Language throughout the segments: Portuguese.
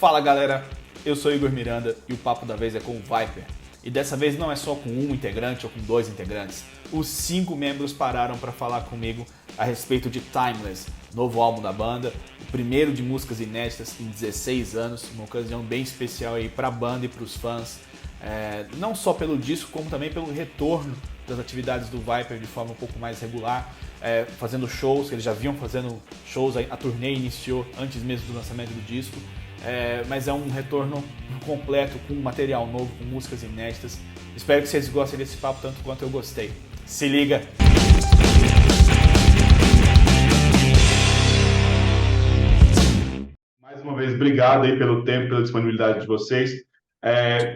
Fala galera, eu sou Igor Miranda e o papo da vez é com o Viper. E dessa vez não é só com um integrante ou com dois integrantes. Os 5 membros pararam para falar comigo a respeito de Timeless, novo álbum da banda, o primeiro de músicas inéditas em 16 anos, uma ocasião bem especial aí para a banda e para os fãs. Não só pelo disco, como também pelo retorno das atividades do Viper de forma um pouco mais regular, fazendo shows, que eles já vinham fazendo shows, a turnê iniciou antes mesmo do lançamento do disco. Mas é um retorno completo, com material novo, com músicas inéditas. Espero que vocês gostem desse papo tanto quanto eu gostei. Se liga! Mais uma vez, obrigado aí pelo tempo, pela disponibilidade de vocês.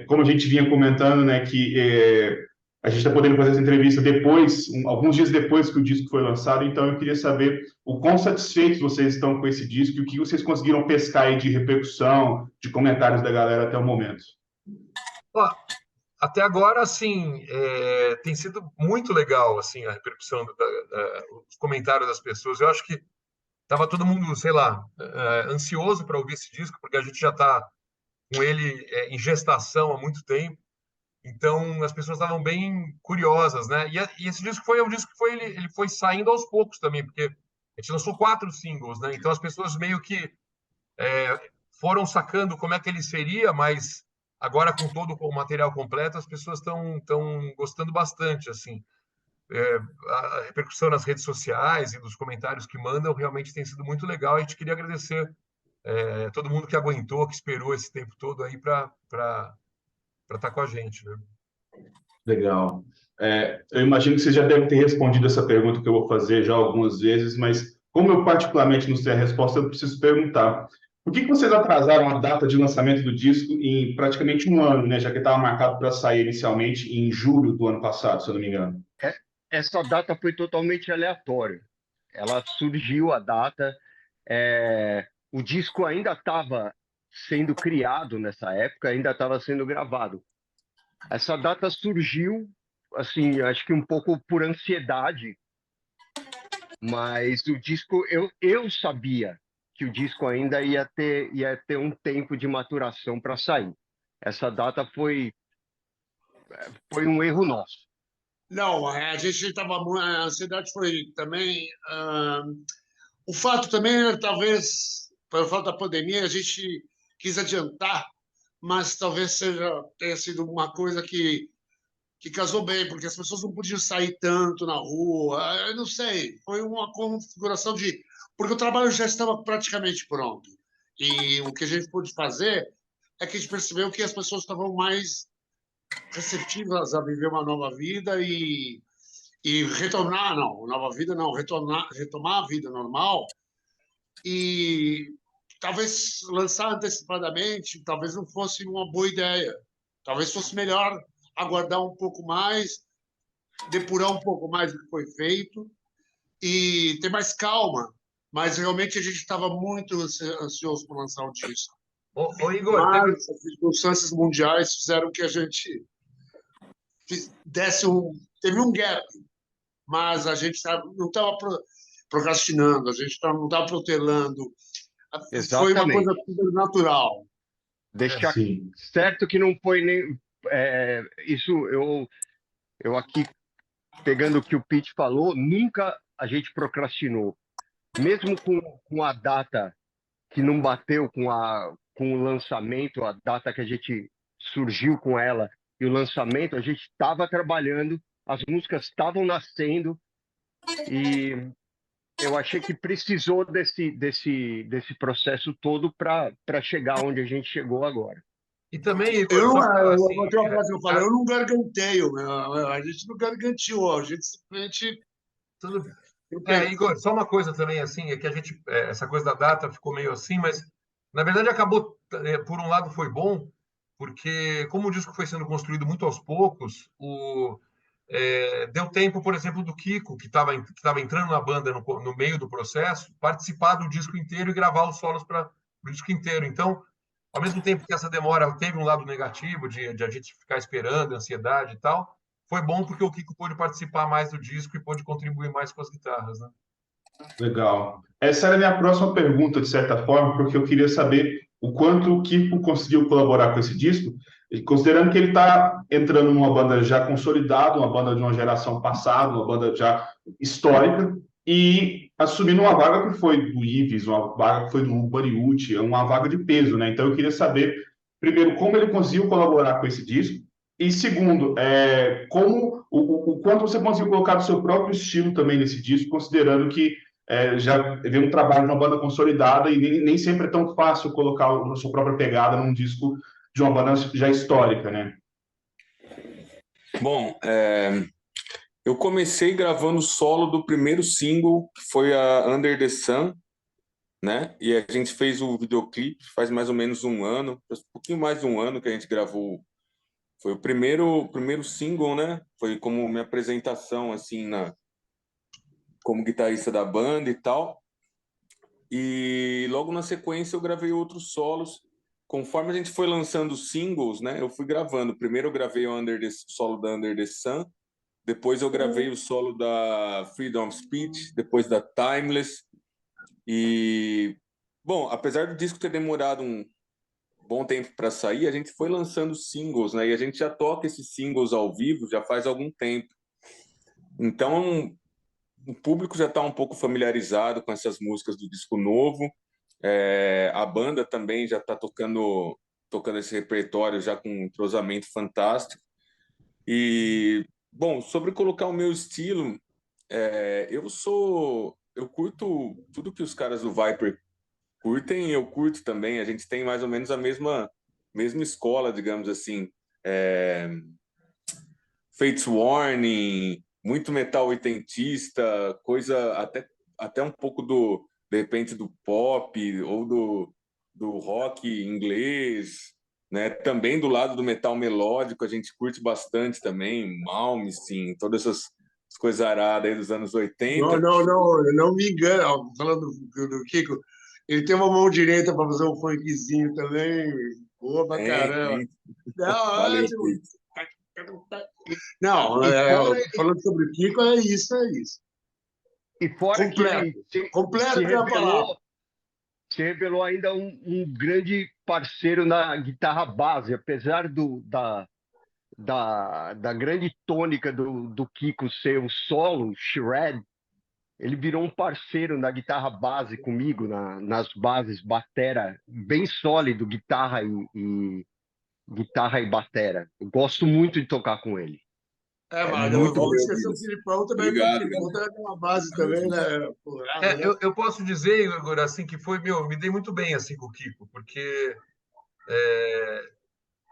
Como a gente vinha comentando, né, que a gente está podendo fazer essa entrevista depois, alguns dias depois que o disco foi lançado, então eu queria saber o quão satisfeitos vocês estão com esse disco e o que vocês conseguiram pescar aí de repercussão, de comentários da galera até o momento. Até agora, assim, tem sido muito legal, assim, a repercussão, os comentários das pessoas. Eu acho que estava todo mundo, sei lá, ansioso para ouvir esse disco, porque a gente já está com ele em gestação há muito tempo. Então, as pessoas estavam bem curiosas, né? E esse disco foi um disco que ele foi saindo aos poucos também, porque a gente lançou 4 singles, né? Então, as pessoas meio que foram sacando como é que ele seria, mas agora com todo o material completo, as pessoas estão gostando bastante, assim. A repercussão nas redes sociais e dos comentários que mandam realmente tem sido muito legal. A gente queria agradecer todo mundo que aguentou, que esperou esse tempo todo aí para estar com a gente, né? Legal. Eu imagino que você já deve ter respondido essa pergunta que eu vou fazer já algumas vezes, mas como eu particularmente não sei a resposta, eu preciso perguntar. Por que vocês atrasaram a data de lançamento do disco em praticamente um ano, né? Já que estava marcado para sair inicialmente em julho do ano passado, se eu não me engano? Essa data foi totalmente aleatória. Ela surgiu, a data. O disco ainda estava sendo criado nessa época, ainda estava sendo gravado. Essa data surgiu, assim, acho que um pouco por ansiedade, mas o disco, eu sabia que o disco ainda ia ter um tempo de maturação para sair. Essa data foi um erro nosso. Não, a gente estava. A ansiedade foi também. O fato também, talvez, pelo fato da pandemia, a gente quis adiantar, mas talvez tenha sido uma coisa que casou bem, porque as pessoas não podiam sair tanto na rua. Eu não sei, foi uma configuração de. Porque o trabalho já estava praticamente pronto. E o que a gente pôde fazer é que a gente percebeu que as pessoas estavam mais receptivas a viver uma nova vida e retornar, não, nova vida não, retomar a vida normal e talvez lançar antecipadamente, talvez não fosse uma boa ideia. Talvez fosse melhor aguardar um pouco mais, depurar um pouco mais o que foi feito e ter mais calma. Mas realmente a gente estava muito ansioso por lançar o disco. Ô Igor, mas as circunstâncias mundiais fizeram que a gente teve um gap, mas a gente não estava procrastinando, a gente não estava protelando. Foi uma coisa super natural. Deixar certo que não foi nem... isso, eu aqui, pegando o que o Pete falou, nunca a gente procrastinou. Mesmo com a data que não bateu com o lançamento, a data que a gente surgiu com ela, e o lançamento, a gente estava trabalhando, as músicas estavam nascendo, e eu achei que precisou desse processo todo para chegar onde a gente chegou agora. E também, Igor, eu não garganteio, a gente não garganteou, a gente simplesmente... Igor, só uma coisa também, assim, é que a gente, essa coisa da data ficou meio assim, mas, na verdade, acabou, por um lado, foi bom, porque como o disco foi sendo construído muito aos poucos, deu tempo, por exemplo, do Kiko, que estava entrando na banda no meio do processo, participar do disco inteiro e gravar os solos para o disco inteiro. Então, ao mesmo tempo que essa demora teve um lado negativo, de a gente ficar esperando, ansiedade e tal, foi bom porque o Kiko pôde participar mais do disco e pôde contribuir mais com as guitarras, né? Legal. Essa era a minha próxima pergunta, de certa forma, porque eu queria saber o quanto o Kiko conseguiu colaborar com esse disco, e considerando que ele está entrando numa banda já consolidada, uma banda de uma geração passada, uma banda já histórica, e assumindo uma vaga que foi do Ives, uma vaga que foi do Bariucci, uma vaga de peso, né? Então eu queria saber, primeiro, como ele conseguiu colaborar com esse disco, e segundo, como o quanto você conseguiu colocar o seu próprio estilo também nesse disco, considerando que já vem um trabalho de uma banda consolidada e nem sempre é tão fácil colocar a sua própria pegada num disco de uma banda já histórica, né? Bom, eu comecei gravando o solo do primeiro single, que foi a Under the Sun, né? E a gente fez o videoclipe faz mais ou menos um ano, um pouquinho mais de um ano que a gente gravou. Foi o primeiro single, né? Foi como minha apresentação, assim, como guitarrista da banda e tal. E logo na sequência eu gravei outros solos. Conforme a gente foi lançando singles, né? Eu fui gravando. Primeiro eu gravei o solo da Under the Sun. Depois eu gravei o solo da Freedom of Speech. Depois da Timeless. E, bom, apesar do disco ter demorado um bom tempo para sair, a gente foi lançando singles, né? E a gente já toca esses singles ao vivo já faz algum tempo. Então, o público já está um pouco familiarizado com essas músicas do disco novo. A banda também já está tocando esse repertório já com um entrosamento fantástico. E, bom, sobre colocar o meu estilo, eu curto tudo que os caras do Viper curtem, eu curto também. A gente tem mais ou menos a mesma escola, digamos assim. Fates Warning, muito metal oitentista, coisa até um pouco de repente, do pop ou do rock inglês, né? Também do lado do metal melódico, a gente curte bastante também, Malmsteen, todas essas coisas aradas aí dos anos 80. Não me engana. Falando do Kiko, ele tem uma mão direita para fazer um funkzinho também. Boa pra caramba. Valeu, Não, falando sobre o Kiko, é isso. E fora Completo. que ele Completo é a palavra. se revelou ainda um grande parceiro na guitarra base, apesar da grande tônica do Kiko ser o solo, shred, ele virou um parceiro na guitarra base comigo, nas bases, batera, bem sólido, guitarra e batera. Eu gosto muito de tocar com ele. Mas muito vamos bem, esquecer o Filipão também, obrigado, porque o Filipão tem aquela base também, né? Eu posso dizer, Igor, assim, que me dei muito bem assim com o Kiko, porque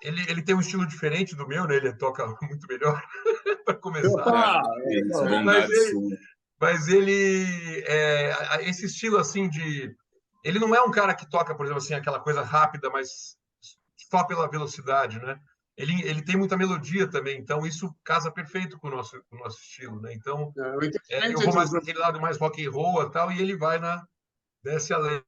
ele tem um estilo diferente do meu, né? Ele toca muito melhor para começar. Mas esse estilo assim ele não é um cara que toca, por exemplo, assim, aquela coisa rápida, mas só pela velocidade, né? Ele tem muita melodia também, então isso casa perfeito com o nosso estilo, né? Então eu vou mais para aquele lado mais rock and roll e tal, e ele vai desce além.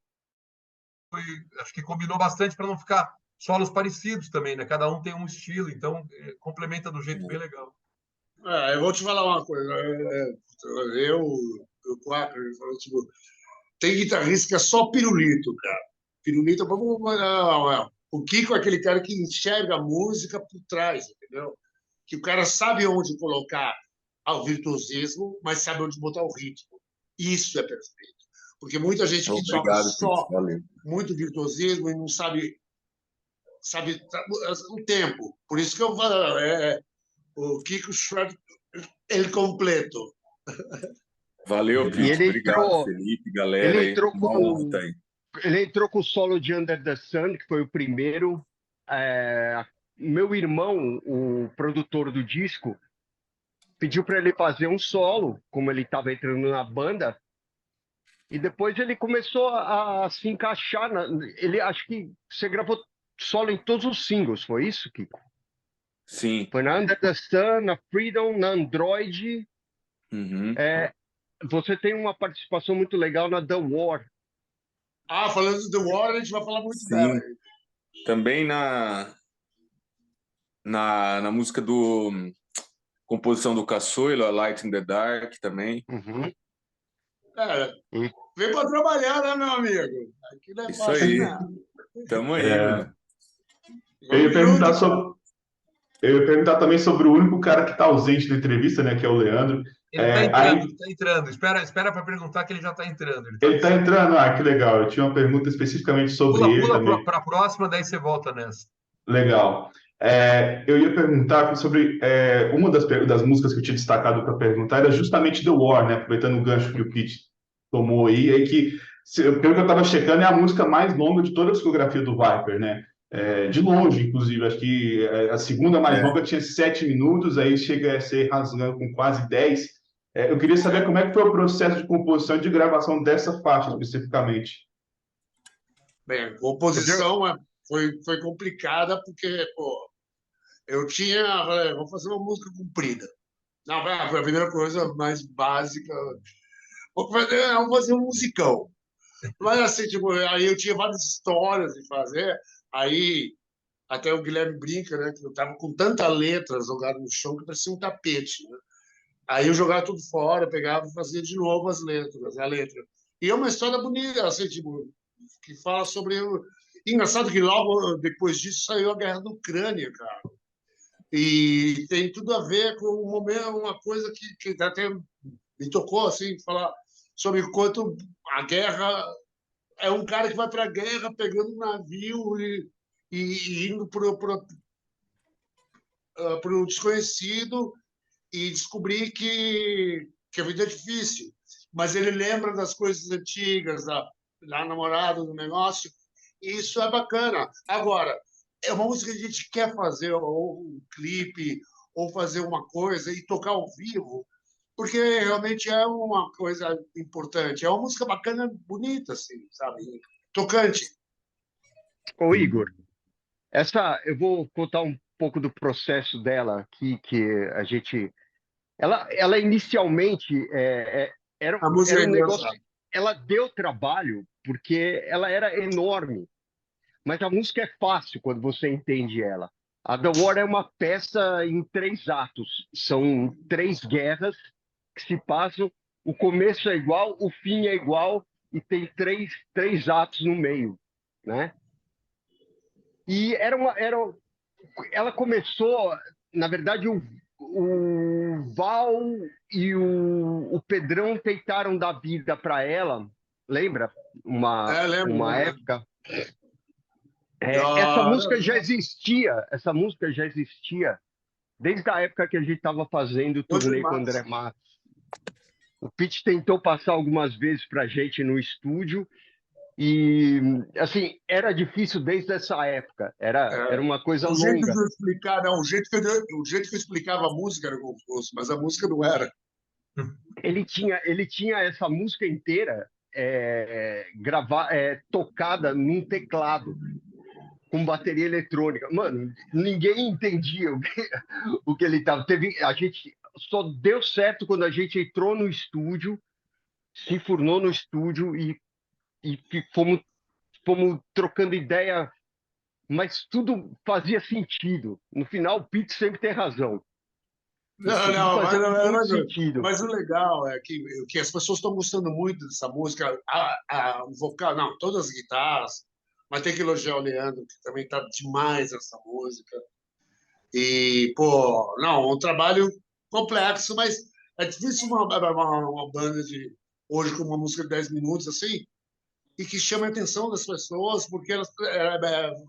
Acho que combinou bastante para não ficar solos parecidos também, né? Cada um tem um estilo, então complementa do jeito bem legal. Eu vou te falar uma coisa. O Quaker, falou, tipo, tem guitarrista que é só pirulito, cara. Pirulito, o Kiko é aquele cara que enxerga a música por trás, entendeu? Que o cara sabe onde colocar o virtuosismo, mas sabe onde botar o ritmo. Isso é perfeito. Porque muita gente que toca só muito virtuosismo e não sabe o tempo. Por isso que eu falo, o Kiko Shred, ele completo. Valeu, Pete. Obrigado, Felipe, galera. Ele entrou com o solo de Under the Sun, que foi o primeiro. Meu irmão, o produtor do disco, pediu para ele fazer um solo, como ele estava entrando na banda, e depois ele começou a se encaixar. Acho que você gravou solo em todos os singles, foi isso, Kiko? Sim. Foi na Under the Sun, na Freedom, na Android. Uhum. Você tem uma participação muito legal na The War. Falando de The War, a gente vai falar muito dela. Também na música composição do Caçoilo, a Light in the Dark também. Uhum. Vem para trabalhar, né, meu amigo? Aqui não é Isso fácil, aí. não. Tamo aí, mano. Eu ia Vamos perguntar junto. sobre, eu ia perguntar também sobre o único cara que está ausente da entrevista, né, que é o Leandro. Ele está entrando, Aí ele está entrando. Espera para perguntar que ele já está entrando. Ele tá ele está entrando, que legal. Eu tinha uma pergunta especificamente sobre ele Pula também. para a próxima, daí você volta nessa. Legal. Eu ia perguntar sobre uma das músicas que eu tinha destacado para perguntar era justamente The War, né? Aproveitando o gancho que o Pete tomou aí, pelo que eu estava checando, é a música mais longa de toda a discografia do Viper, né? De longe, inclusive, acho que a segunda mais longa tinha 7 minutos, aí chega a ser rasgando com quase 10. Eu queria saber como é que foi o processo de composição e de gravação dessa faixa especificamente. Bem, a composição foi complicada porque, pô, falei, vou fazer uma música comprida. Não, foi a primeira coisa mais básica. Vamos fazer um musicão. Mas assim, tipo, aí eu tinha várias histórias de fazer, aí até o Guilherme brinca, né, que eu tava com tanta letra jogada no chão que parecia um tapete, né? Aí eu jogava tudo fora, pegava e fazia de novo a letra. E é uma história bonita, assim, tipo, que fala sobre... Engraçado que logo depois disso saiu a guerra da Ucrânia, cara. E tem tudo a ver com um momento, uma coisa que até me tocou, assim, falar sobre o quanto a guerra é um cara que vai para a guerra pegando um navio e indo para o desconhecido e descobrir que a vida é difícil. Mas ele lembra das coisas antigas, da namorada, do negócio, e isso é bacana. Agora, é uma música que a gente quer fazer, ou um clipe, ou fazer uma coisa e tocar ao vivo, porque realmente é uma coisa importante. É uma música bacana, bonita, assim, sabe? Tocante. Ô, Igor, eu vou contar um pouco do processo dela, que a gente... Ela inicialmente A música era é um negócio... engraçada. Ela deu trabalho porque ela era enorme, mas a música é fácil quando você entende ela. A The War é uma peça em 3 atos. São 3 guerras que se passam. O começo é igual, o fim é igual e tem três atos no meio, né? E ela começou, na verdade, o Val e o Pedrão tentaram dar vida para ela, lembra? Lembro, Uma né? época. Essa música já existia desde a época que a gente estava fazendo o Hoje turnê com o mais. André Matos. O Pete tentou passar algumas vezes para a gente no estúdio e, assim, era difícil desde essa época. Era uma coisa O jeito de longa. eu explicar, não, o jeito que eu explicava a música era confuso, mas a música não era. Ele tinha essa música inteira tocada num teclado com bateria eletrônica. Mano, ninguém entendia o que ele estava. A gente só deu certo quando a gente entrou no estúdio, se furnou no estúdio e fomos trocando ideia, mas tudo fazia sentido. No final, o Pete sempre tem razão. Tudo Mas, fazia muito sentido. mas o legal é que as pessoas estão gostando muito dessa música. O vocal, não, todas as guitarras, mas tem que elogiar o Leandro, que também está demais essa música. E, pô, não, um trabalho complexo, mas é difícil uma banda hoje com uma música de 10 minutos assim, e que chama a atenção das pessoas, porque elas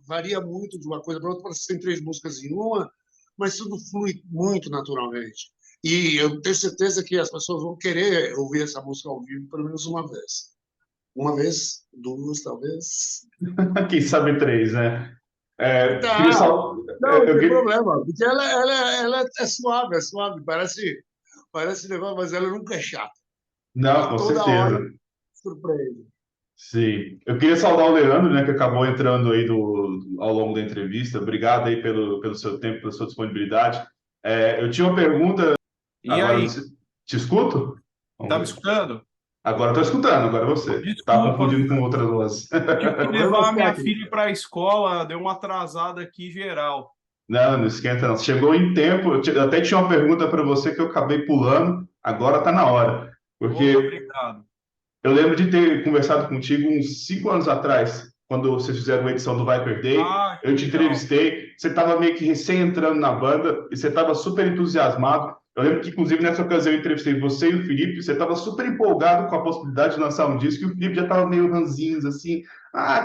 varia muito de uma coisa para outra, parece que tem 3 músicas em uma, mas tudo flui muito naturalmente. E eu tenho certeza que as pessoas vão querer ouvir essa música ao vivo pelo menos uma vez. Uma vez, 2, talvez. Quem sabe 3, né? Queria Tá. só... Não, não eu tem queria- problema, porque ela é suave, parece negócio, mas ela nunca é chata. Não, Ela com toda hora certeza. surpreende. Sim. Eu queria saudar o Leandro, né, que acabou entrando aí ao longo da entrevista. Obrigado aí pelo seu tempo, pela sua disponibilidade. Eu tinha uma pergunta, E agora aí, te escuto? Vamos tá me ver. escutando? Agora estou escutando, agora é você. Estava Desculpa, confundindo com outras vozes. tive que Problema levar a minha técnico. filha para a escola, deu uma atrasada aqui geral. Não, não esquenta não. Chegou em tempo. Eu até tinha uma pergunta para você que eu acabei pulando. Agora está na hora. Opa, Porque obrigado. eu lembro de ter conversado contigo uns 5 anos atrás, quando vocês fizeram a edição do Viper Day. Ah, que Eu te legal. entrevistei, você estava meio que recém entrando na banda e você estava super entusiasmado. Eu lembro que, inclusive, nessa ocasião eu entrevistei você e o Felipe, você estava super empolgado com a possibilidade de lançar um disco, e o Felipe já estava meio ranzinhos, assim,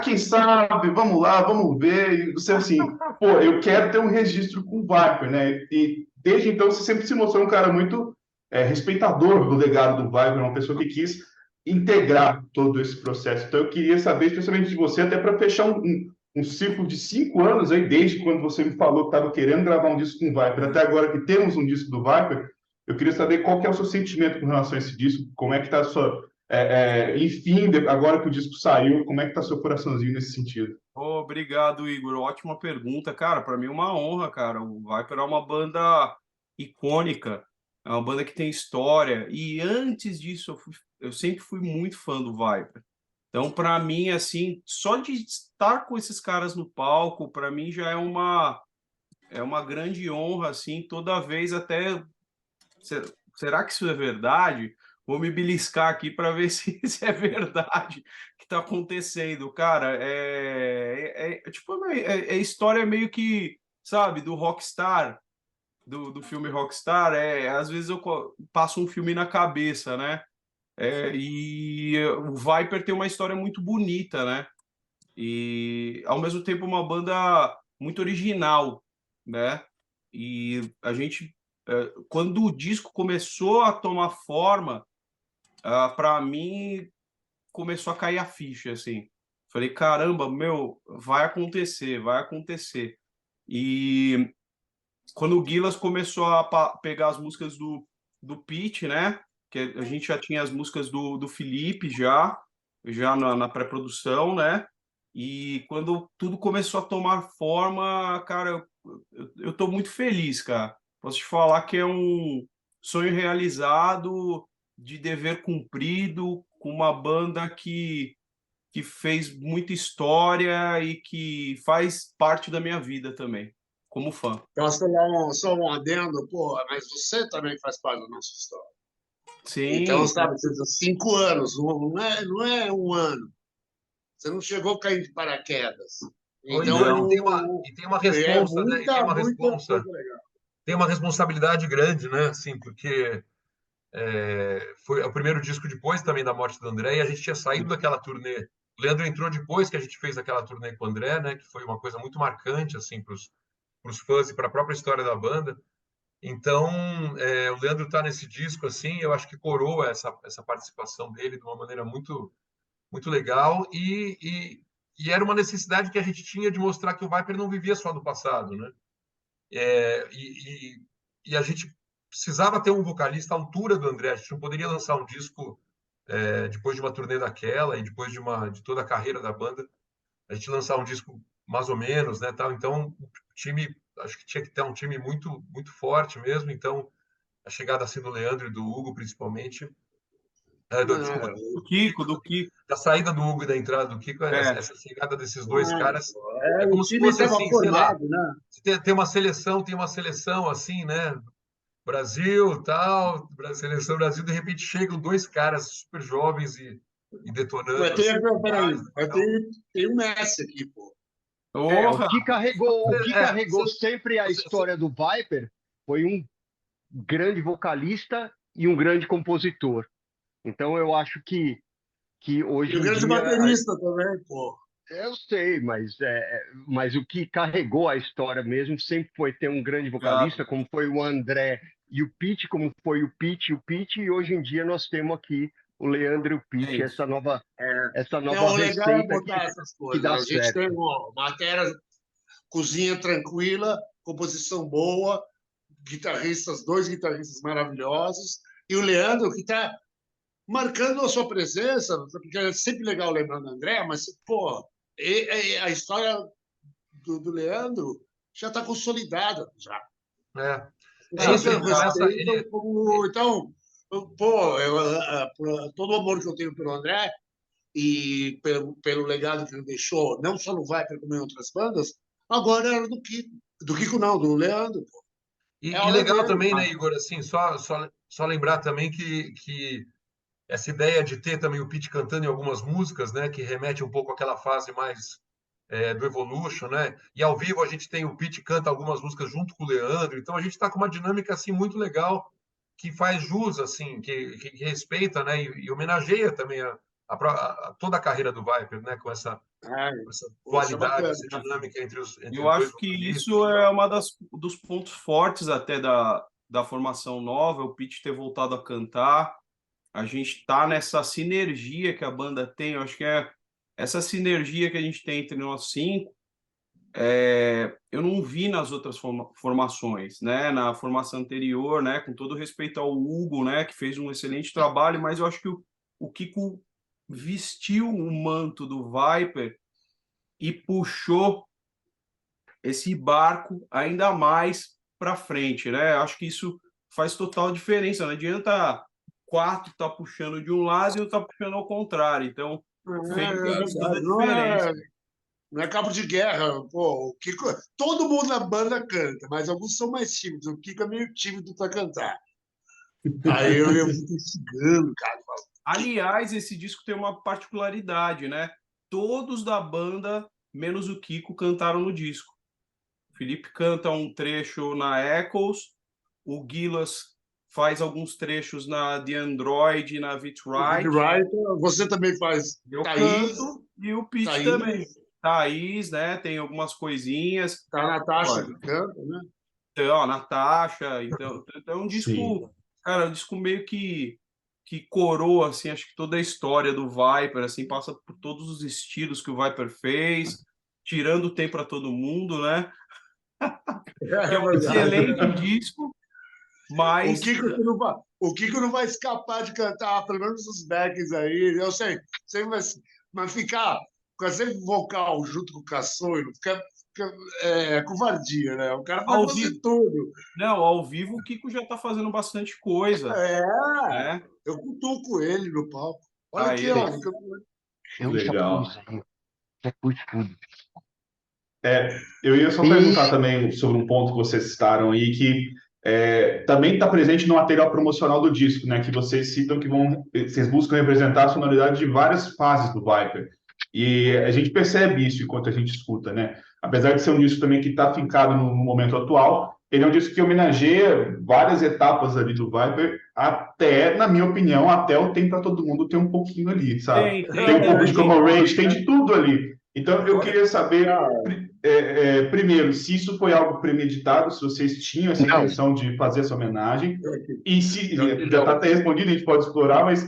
quem sabe, vamos lá, vamos ver. E você, assim, pô, eu quero ter um registro com o Viper, né? E desde então você sempre se mostrou um cara muito respeitador do legado do Viper, uma pessoa que quis integrar todo esse processo. Então eu queria saber, especialmente de você, até para fechar um ciclo de 5 anos aí, desde quando você me falou que estava querendo gravar um disco com o Viper, até agora que temos um disco do Viper, eu queria saber qual que é o seu sentimento com relação a esse disco, como é que está a sua... enfim, agora que o disco saiu, como é que está seu coraçãozinho nesse sentido? Obrigado, Igor. Ótima pergunta. Cara, para mim é uma honra, cara. O Viper é uma banda icônica, é uma banda que tem história. E antes disso, eu sempre fui muito fã do Viper. Então, para mim, assim, só de estar com esses caras no palco, para mim já é uma grande honra, assim, toda vez até... Será que isso é verdade? Vou me beliscar aqui para ver se é verdade que está acontecendo. Cara, tipo, história meio que, sabe, do Rockstar, do filme Rockstar. Às vezes eu passo um filme na cabeça, né? E o Viper tem uma história muito bonita, né? E ao mesmo tempo uma banda muito original, né? E a gente, quando o disco começou a tomar forma, para mim começou a cair a ficha, assim. Falei, caramba, meu, vai acontecer, vai acontecer. E quando o Guilas começou a pegar as músicas do Pete, né? Que a gente já tinha as músicas do Felipe já na pré-produção, né? E quando tudo começou a tomar forma, cara, eu tô muito feliz, cara. Posso te falar que é um sonho realizado, de dever cumprido, com uma banda que fez muita história e que faz parte da minha vida também, como fã. Posso falar só um adendo? Pô, mas você também faz parte da nossa história. Sim. Então, sabe, 5 anos, não é um ano. Você não chegou caindo de paraquedas. Então, e tem uma responsa, né? E tem uma responsa. Tem uma responsabilidade grande, né? Assim, porque foi o primeiro disco depois também da morte do André, e a gente tinha saído daquela turnê. O Leandro entrou depois que a gente fez aquela turnê com o André, né? Que foi uma coisa muito marcante, assim, para os fãs e para a própria história da banda. Então, o Leandro está nesse disco, assim, eu acho que coroa essa participação dele de uma maneira muito, muito legal, e era uma necessidade que a gente tinha de mostrar que o Viper não vivia só do passado, né? E a gente precisava ter um vocalista à altura do André, a gente não poderia lançar um disco depois de uma turnê daquela e depois de toda a carreira da banda, a gente lançar um disco mais ou menos, né, tal. Então, o time, acho que tinha que ter um time muito, muito forte mesmo. Então, a chegada assim do Leandro e do Hugo, principalmente, desculpa, do Kiko, da saída do Hugo e da entrada do Kiko, essa chegada desses dois caras, como se time fosse assim, formado, sei lá, né? Tem uma seleção assim, né? Brasil, tal, seleção Brasil, de repente chegam 2 caras super jovens e detonando. Tem um Messi aqui, pô. O que carregou sempre a história do Viper foi um grande vocalista e um grande compositor. Então eu acho que hoje e um grande baterista também, pô. Eu sei, mas o que carregou a história mesmo sempre foi ter um grande vocalista, como foi o André e o Pete, como foi o Pete e hoje em dia nós temos aqui o Leandro e o Pete, essa nova receita que dá a gente certo. tem uma matéria, cozinha tranquila, composição boa, dois guitarristas maravilhosos, e o Leandro que está marcando a sua presença, porque é sempre legal lembrando do André, mas, pô, a história do Leandro já está consolidada, já. Então, pô, todo o amor que eu tenho pelo André e pelo legado que ele deixou, não só no Viper, como em outras bandas, agora era do Kiko. Do Kiko não, do Leandro, pô. E legal também, né, Igor, assim, só lembrar também que essa ideia de ter também o Pete cantando em algumas músicas, né, que remete um pouco àquela fase mais do Evolution, né? E ao vivo a gente tem o Pete canta algumas músicas junto com o Leandro, então a gente está com uma dinâmica assim muito legal que faz jus assim, que respeita, né, e homenageia também toda a carreira do Viper, né, com essa Poxa, dualidade, bacana. essa dinâmica entre os Eu dois acho que vocalistas. isso é uma dos pontos fortes até da formação nova, o Pete ter voltado a cantar. A gente está nessa sinergia que a banda tem, eu acho que é essa sinergia que a gente tem entre nós cinco, eu não vi nas outras formações, né? Na formação anterior, né? Com todo respeito ao Hugo, né? Que fez um excelente trabalho, mas eu acho que o Kiko vestiu o manto do Viper e puxou esse barco ainda mais para frente, né? Acho que isso faz total diferença. Não adianta 4 tá puxando de um lado e outro tá puxando ao contrário. Então, faz toda a diferença. Não é cabo de guerra, pô. O Kiko, todo mundo na banda canta, mas alguns são mais tímidos. O Kiko é meio tímido para cantar. Aí eu fico instigando, cara. Aliás, esse disco tem uma particularidade, né? Todos da banda, menos o Kiko, cantaram no disco. O Felipe canta um trecho na Echoes, o Gilas faz alguns trechos na The Android, na Vitright. Você também faz. Eu Thaís, canto e o Pete Thaís. também. Thaís, né? Tem algumas coisinhas. Tá a Natasha que canta, né? Então, a Natasha. Então é um disco, Sim. cara, um disco meio que coroa, assim, acho que toda a história do Viper, assim, passa por todos os estilos que o Viper fez, tirando Tem Pra Todo Mundo, né? Que é um excelente disco, mas... O Kiko não vai escapar de cantar, pelo menos os backs aí. Eu sei, mas ficar com esse vocal junto com o caçoeiro, fica covardia, né? O cara vai fazer tudo. Não, ao vivo o Kiko já tá fazendo bastante coisa. Né? Eu cutuco ele no palco. Olha aqui, Aí, ó. Eu Legal. já pus tudo. Eu ia só perguntar também sobre um ponto que vocês citaram aí, que também está presente no material promocional do disco, né? Que vocês citam que vocês buscam representar a sonoridade de várias fases do Viper. E a gente percebe isso enquanto a gente escuta, né? Apesar de ser um disco também que está fincado no momento atual, ele é um disco que homenageia várias etapas ali do Viper, até, na minha opinião, até o Tem Pra Todo Mundo tem um pouquinho ali, sabe? Tem um pouco de Commemoration, tem de tudo ali. Então, eu queria saber, primeiro, se isso foi algo premeditado, se vocês tinham essa intenção de fazer essa homenagem, e se já está até respondido, a gente pode explorar, mas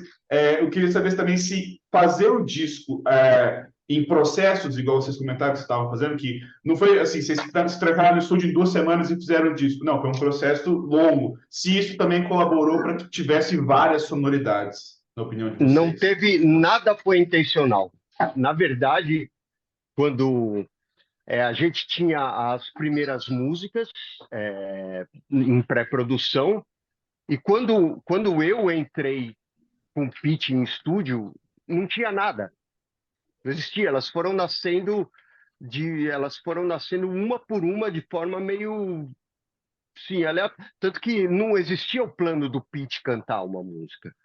eu queria saber também se fazer o disco em processos, igual vocês comentaram que vocês estavam fazendo, que não foi assim, vocês se trancaram no estúdio em 2 semanas e fizeram o disco. Não, foi um processo longo. Se isso também colaborou para que tivesse várias sonoridades, na opinião de vocês. Não teve, nada foi intencional. Na verdade, quando a gente tinha as primeiras músicas em pré-produção, e quando eu entrei com o Pete em estúdio, não tinha nada. Não existia. Elas foram nascendo uma por uma de forma meio... Sim, tanto que não existia o plano do Pete cantar uma música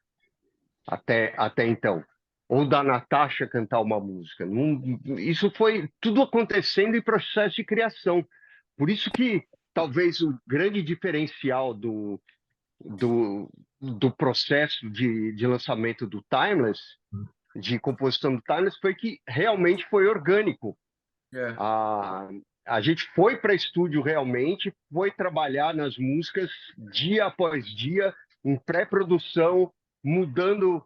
até então. Ou da Natasha cantar uma música. Isso foi tudo acontecendo em processo de criação. Por isso que talvez o grande diferencial do processo de lançamento do Timeless, de composição do Timeless, foi que realmente foi orgânico. A gente foi para estúdio realmente, foi trabalhar nas músicas dia após dia, em pré-produção, mudando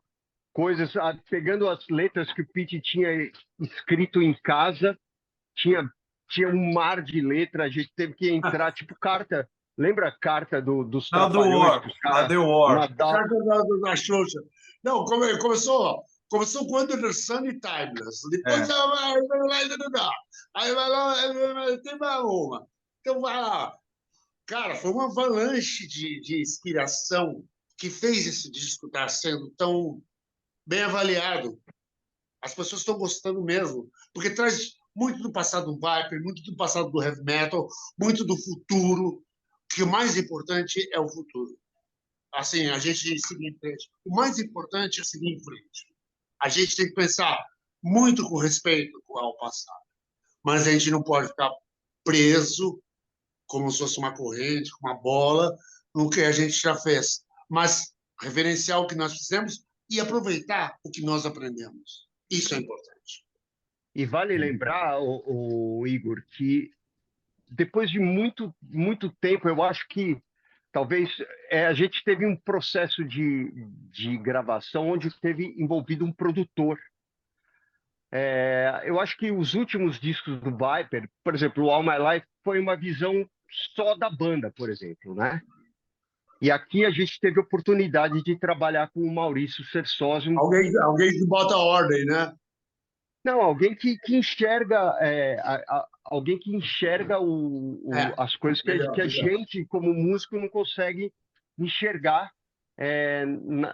coisas, pegando as letras que o Pete tinha escrito em casa, tinha um mar de letra, a gente teve que entrar, tipo carta. Lembra a carta dos Trapalhões? Na The War. Carta da Xuxa. Não, começou com Under Sun e Timeless. Depois aí vai lá, tem mais uma. Então vai lá. Cara, foi uma avalanche de inspiração que fez esse disco estar sendo tão bem avaliado. As pessoas estão gostando mesmo, porque traz muito do passado do Viper, muito do passado do heavy metal, muito do futuro, que o mais importante é o futuro. assim, a gente seguir em frente. O mais importante é seguir em frente. A gente tem que pensar muito com respeito ao passado, mas a gente não pode ficar preso como se fosse uma corrente, uma bola, no que a gente já fez. Mas reverenciar o que nós fizemos e aproveitar o que nós aprendemos. Isso é importante. E vale lembrar, o Igor, que depois de muito tempo, eu acho que talvez a gente teve um processo de gravação onde teve envolvido um produtor. Eu acho que os últimos discos do Viper, por exemplo, o All My Life, foi uma visão só da banda, por exemplo, né? E aqui a gente teve a oportunidade de trabalhar com o Maurício Sersósimo. Alguém que bota ordem, né? Não, alguém que enxerga, alguém que enxerga as coisas que a gente, como músico, não consegue enxergar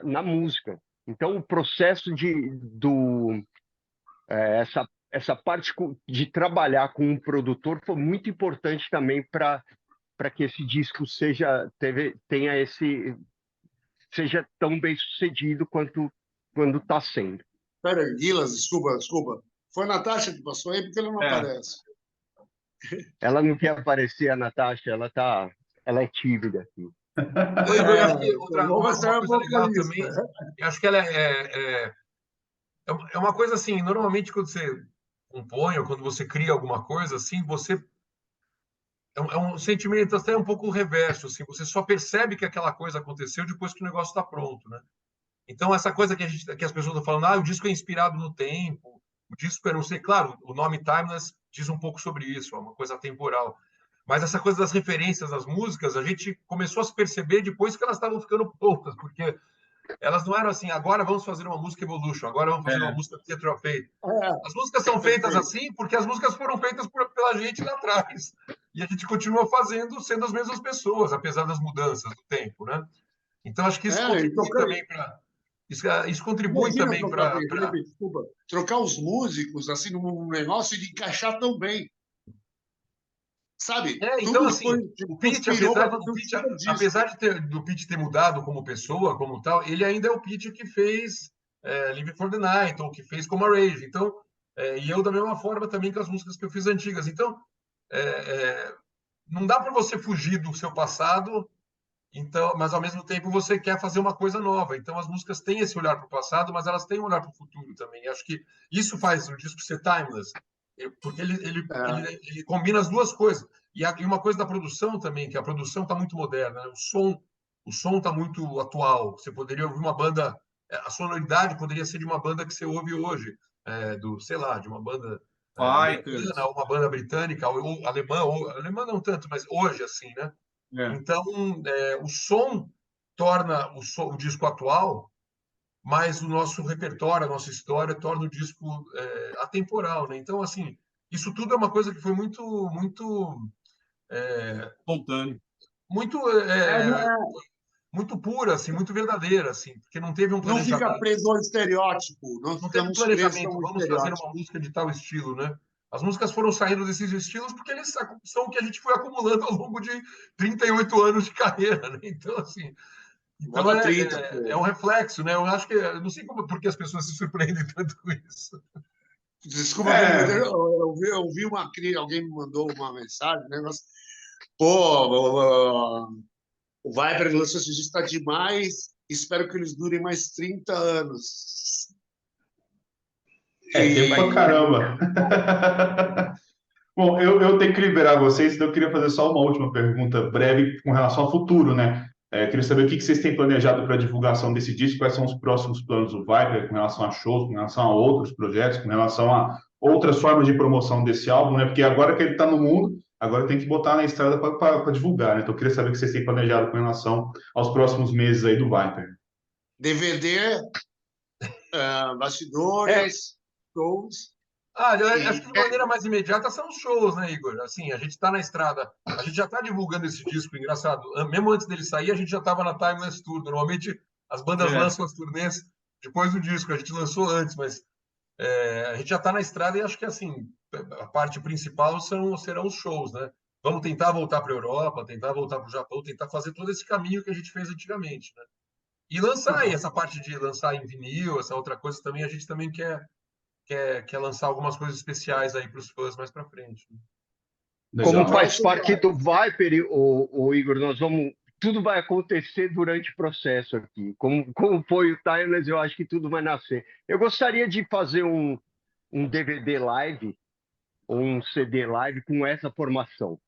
na música. Então, o processo essa parte de trabalhar com um produtor foi muito importante também para que esse disco seja tão bem sucedido quando está sendo. Peraí, Guilas, desculpa. Foi a Natasha que passou aí, porque ela não aparece. Ela não quer aparecer, a Natasha, ela é tímida aqui. Eu acho que uma coisa legal também, eu acho que ela é uma coisa assim, normalmente quando você compõe ou quando você cria alguma coisa assim, você é um sentimento até um pouco reverso, assim, você só percebe que aquela coisa aconteceu depois que o negócio está pronto, né? Então essa coisa que as pessoas estão falando, o disco é inspirado no tempo, o disco é, não sei, claro, o nome Timeless diz um pouco sobre isso, é uma coisa atemporal. Mas essa coisa das referências das músicas, a gente começou a se perceber depois que elas estavam ficando prontas, porque elas não eram assim, agora vamos fazer uma música Evolution, agora vamos fazer uma música Theatre of Fate. As músicas são feitas assim porque as músicas foram feitas pela gente lá atrás. E a gente continua fazendo sendo as mesmas pessoas, apesar das mudanças do tempo, né? Então, acho que isso contribui também para... Isso contribui também para... Desculpa, trocar os músicos assim num negócio de encaixar tão bem. Sabe? Então, assim, o Pete, apesar do Pete ter mudado como pessoa, como tal, ele ainda é o Pete que fez Live for the Night, ou que fez como a Rage. Então, e eu da mesma forma também com as músicas que eu fiz antigas. Então, não dá para você fugir do seu passado, então, mas ao mesmo tempo você quer fazer uma coisa nova. Então, as músicas têm esse olhar para o passado, mas elas têm um olhar para o futuro também. E acho que isso faz o disco ser timeless. Porque ele combina as duas coisas. E uma coisa da produção também, que a produção está muito moderna, né? O som está muito atual. Você poderia ouvir uma banda, a sonoridade poderia ser de uma banda que você ouve hoje, sei lá, de uma banda americana, ou uma banda britânica, ou alemã não tanto, mas hoje assim, né? Então, o som torna o disco atual, mas o nosso repertório, a nossa história, torna o disco atemporal, né? Então, assim, isso tudo é uma coisa que foi muito espontâneo, muito pura, assim, muito verdadeira, assim, porque não teve um planejamento. Não fica preso ao estereótipo. Não teve um planejamento. Vamos fazer uma música de tal estilo, né? As músicas foram saindo desses estilos porque eles são o que a gente foi acumulando ao longo de 38 anos de carreira, né? Então, assim, é um reflexo, né? Eu acho que, eu não sei porque as pessoas se surpreendem tanto com isso. Desculpa, eu vi alguém me mandou uma mensagem, negócio. Pô, o Viper lançou esse disco, está demais. Espero que eles durem mais 30 anos. Tempo pra caramba. Bom, eu tenho que liberar vocês, então eu queria fazer só uma última pergunta breve com relação ao futuro, né? Queria saber o que vocês têm planejado para a divulgação desse disco, quais são os próximos planos do Viper com relação a shows, com relação a outros projetos, com relação a outras formas de promoção desse álbum, né? Porque agora que ele está no mundo, agora tem que botar na estrada para divulgar, né? Então eu queria saber o que vocês têm planejado com relação aos próximos meses aí do Viper. DVD, bastidores, shows. Acho que de maneira mais imediata são os shows, né, Igor? Assim, a gente está na estrada, a gente já está divulgando esse disco, engraçado. Mesmo antes dele sair, a gente já estava na Timeless Tour. Normalmente, as bandas lançam as turnês depois do disco, a gente lançou antes, mas a gente já está na estrada e acho que, assim, a parte principal serão os shows, né? vamos tentar voltar para a Europa, tentar voltar para o Japão, tentar fazer todo esse caminho que a gente fez antigamente, né? E lançar aí, essa parte de lançar em vinil, essa outra coisa também, a gente também quer lançar algumas coisas especiais aí para os fãs mais para frente, né? Como Legal. faz parte do Viper, o Igor, tudo vai acontecer durante o processo aqui. Como foi o Timeless, eu acho que tudo vai nascer. Eu gostaria de fazer um DVD live ou um CD live com essa formação,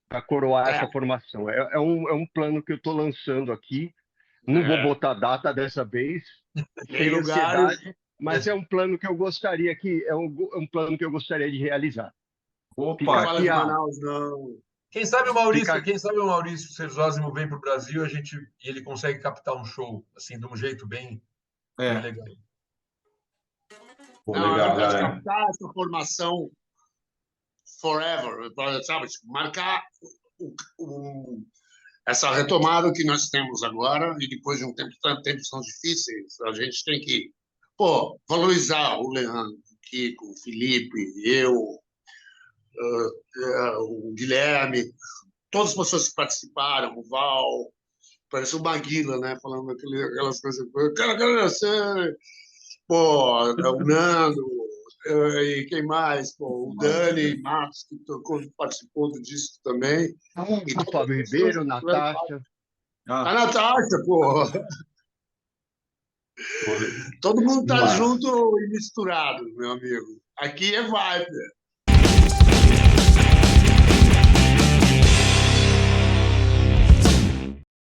para coroar essa formação. É um plano que eu estou lançando aqui. Não vou botar data dessa vez, sem ansiedade, mas é um plano que eu gostaria um plano que eu gostaria de realizar. Opa, Fala de Manaus, não. Quem sabe o Maurício Serzósimo vem para o Brasil e ele consegue captar um show assim de um jeito bem legal. Pô, Não, legal, eu quero galera. captar essa formação forever, sabe? Tipo, marcar essa retomada que nós temos agora, e depois de um tempo, tanto tempo são difíceis, a gente tem que valorizar o Leandro, o Kiko, o Felipe, eu, o Guilherme, todas as pessoas que participaram, o Val, parece o Maguila, né? Falando aquelas coisas. Eu quero nascer. Pô, o Nando, e quem mais? Pô, o Dani Matos, que participou do disco também. O Fábio Ribeiro, Natasha. A Natasha, pô. Todo mundo tá Demais. junto e misturado, meu amigo. Aqui é Viper.